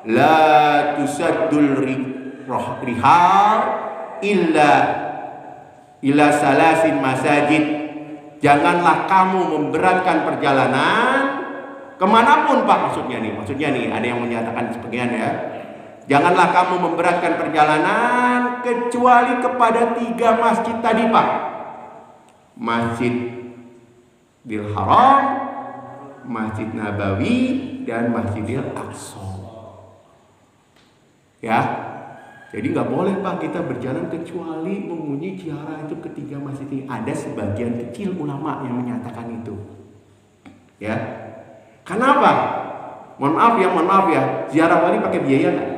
la tusaddul rihal illa salasin masajid. Janganlah kamu memberatkan perjalanan kemanapun Pak, maksudnya nih ada yang menyatakan sebagian ya. Janganlah kamu memberatkan perjalanan kecuali kepada 3 masjid tadi Pak. Masjidil Haram, Masjid Nabawi, dan Masjidil Aqsa. Ya, jadi nggak boleh Pak kita berjalan kecuali memenuhi ziarah itu ke 3 masjid ini. Ada sebagian kecil ulama yang menyatakan itu. Ya, kenapa? Mohon maaf ya, ziarah wali pakai biaya nggak?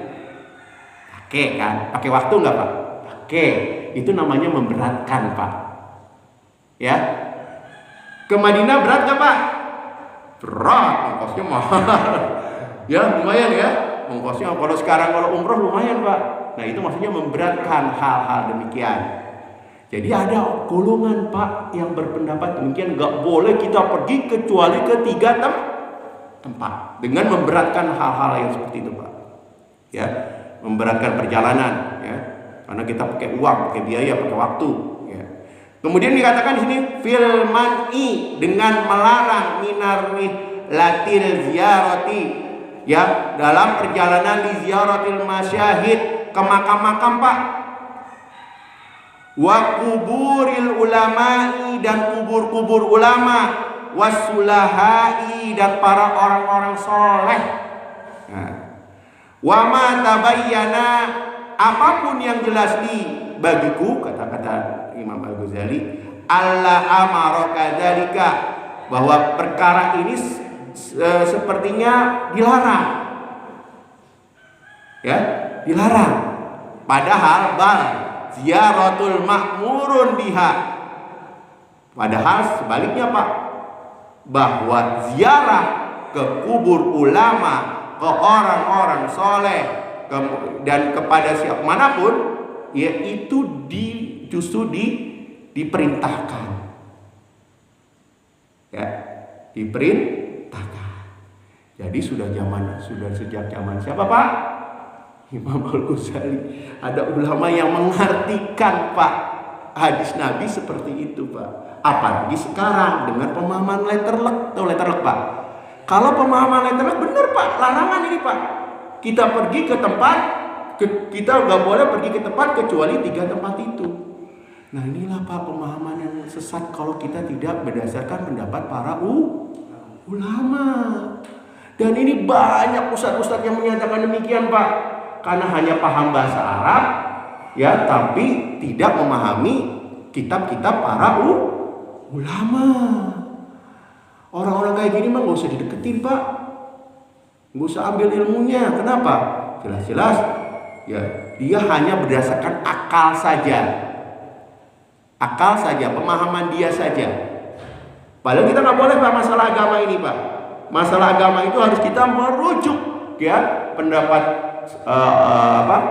Pakai kan? Pakai waktu nggak Pak? Pakai. Itu namanya memberatkan Pak. Ya, ke Madinah berat nggak Pak? Berat, ongkosnya mahal. Ya, lumayan ya. Ongkosnya kalau umroh lumayan Pak. Nah itu maksudnya memberatkan hal-hal demikian. Jadi ada golongan Pak yang berpendapat demikian, nggak boleh kita pergi kecuali ke 3 tempat dengan memberatkan hal-hal yang seperti itu Pak. Ya, memberatkan perjalanan ya, karena kita pakai uang, pakai biaya, pakai waktu. Ya. Kemudian dikatakan di sini fil man'i, dengan melarang minarihlatil ziyarati, ya, dalam perjalanan di ziaratil masyahid, ke makam-makam Pak, wa kuburil ulama'i, dan kubur-kubur ulama, wasulahai, dan para orang-orang soleh. Nah, wa ma tabayyana, apapun yang jelas bagiku, kata-kata Imam Al-Ghazali, Allah amara kadzalika, bahwa perkara ini sepertinya dilarang. Ya, dilarang. Padahal ziyaratul ma'murun biha. Padahal sebaliknya Pak, bahwa ziarah ke kubur ulama, ke orang-orang soleh, dan kepada siapa manapun, ya itu justru diperintahkan. Ya, diperintahkan. Jadi sudah sejak zaman siapa Pak? Imam Al-Ghazali. Ada ulama yang mengartikan Pak hadis Nabi seperti itu Pak. Apalagi sekarang dengan pemahaman letterlek Pak. Kalau pemahaman letterlek benar Pak, larangan ini Pak. Kita pergi ke tempat, kita nggak boleh pergi ke tempat kecuali 3 tempat itu. Nah inilah Pak pemahaman yang sesat kalau kita tidak berdasarkan pendapat para ulama. Dan ini banyak ustadz-ustadz yang menyatakan demikian Pak. Karena hanya paham bahasa Arab, ya, tapi tidak memahami kitab-kitab para ulama. Orang-orang kayak gini mah nggak usah dideketin Pak, nggak usah ambil ilmunya. Kenapa? Jelas-jelas, ya, dia hanya berdasarkan akal saja, pemahaman dia saja. Padahal kita nggak boleh Pak masalah agama ini Pak. Masalah agama itu harus kita merujuk, ya, pendapat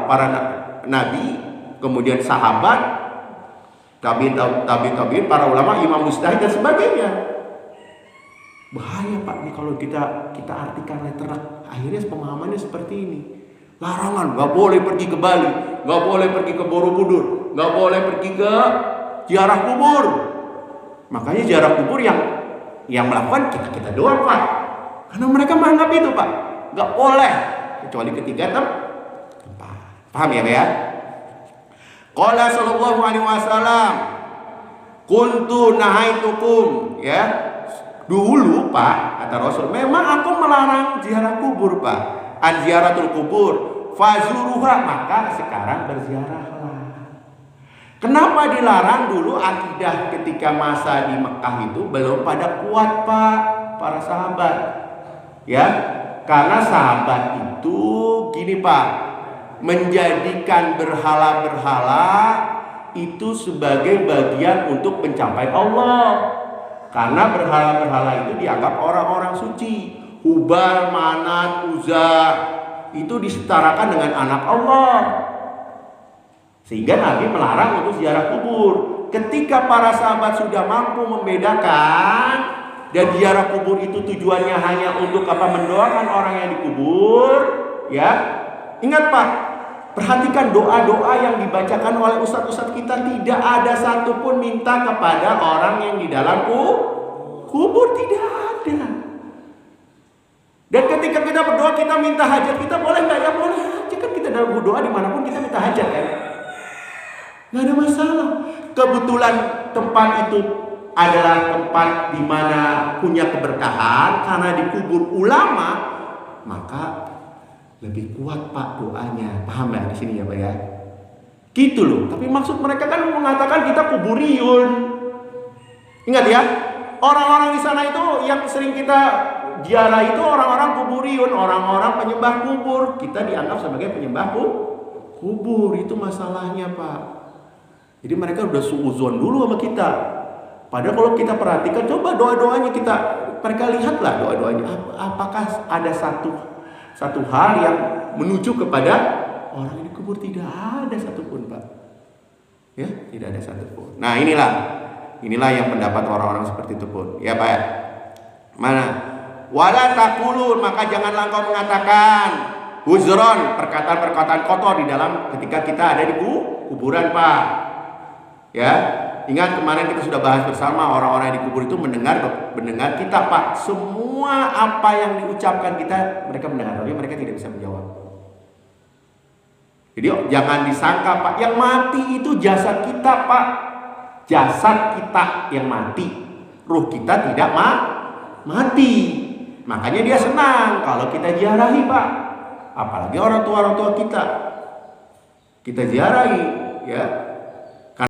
para nabi, kemudian sahabat, tabi'in, para ulama, imam mujtahid dan sebagainya. Bahaya Pak nih kalau kita artikan letterlek, akhirnya pemahamannya seperti ini. Larangan, nggak boleh pergi ke Bali, nggak boleh pergi ke Borobudur, nggak boleh pergi ke ziarah kubur. Makanya ziarah kubur yang melakukan kita doang Pak, karena mereka menganggap itu Pak, nggak boleh kecuali ke 3 tempat. Paham ya Pak ya? Qala sallallahu alaihi wasallam, kuntu nahaitukum, ya. Dulu Pak, kata Rasul, memang aku melarang ziarah kubur Pak, an ziaratul kubur, fazuruha, maka sekarang berziarahlah. Kenapa dilarang? Dulu akidah ketika masa di Mekah itu belum pada kuat Pak, para sahabat. Ya, karena sahabat itu gini Pak, menjadikan berhala-berhala itu sebagai bagian untuk mencapai Allah. Karena berhala-berhala itu dianggap orang-orang suci. Hubal, Manat, Uzza itu disetarakan dengan anak Allah. Sehingga Nabi melarang untuk ziarah kubur. Ketika para sahabat sudah mampu membedakan, dan ziarah kubur itu tujuannya hanya untuk mendoakan orang yang dikubur, ya. Ingat Pak, perhatikan doa-doa yang dibacakan oleh ustadz-ustadz kita, tidak ada satupun minta kepada orang yang di dalam kubur, tidak ada. Dan ketika kita berdoa kita minta hajat kita, boleh nggak? Ya boleh aja kan, kita dalam berdoa dimanapun kita minta hajat kan, nggak ada masalah. Kebetulan tempat itu adalah tempat di mana punya keberkahan karena dikubur ulama, maka lebih kuat Pak doanya. Paham ya di sini ya Pak ya? Gitu loh. Tapi maksud mereka kan mengatakan kita kuburiyun. Ingat ya, orang-orang di sana itu yang sering kita ziarah itu orang-orang kuburiyun, orang-orang penyembah kubur. Kita dianggap sebagai penyembah kubur. Itu masalahnya Pak. Jadi mereka udah suuzon dulu sama kita. Padahal kalau kita perhatikan, coba doa-doanya mereka lihatlah doa-doanya. Apakah ada satu hal yang menuju kepada orang yang dikubur? Tidak ada satupun Pak. Ya, tidak ada satupun. Nah inilah yang pendapat orang-orang seperti itu pun. Ya Pak ya. Mana? Wala taqulun, maka janganlah engkau mengatakan huzron, perkataan-perkataan kotor di dalam ketika kita ada di kuburan Pak. Ya, ingat kemarin kita sudah bahas bersama, orang-orang yang dikubur itu mendengar kita Pak. Semua apa yang diucapkan kita mereka mendengar, tapi mereka tidak bisa menjawab. Jadi jangan disangka Pak, yang mati itu jasad kita Pak. Jasad kita yang mati, ruh kita tidak mati. Makanya dia senang kalau kita ziarahi Pak. Apalagi orang tua kita ziarahi ya.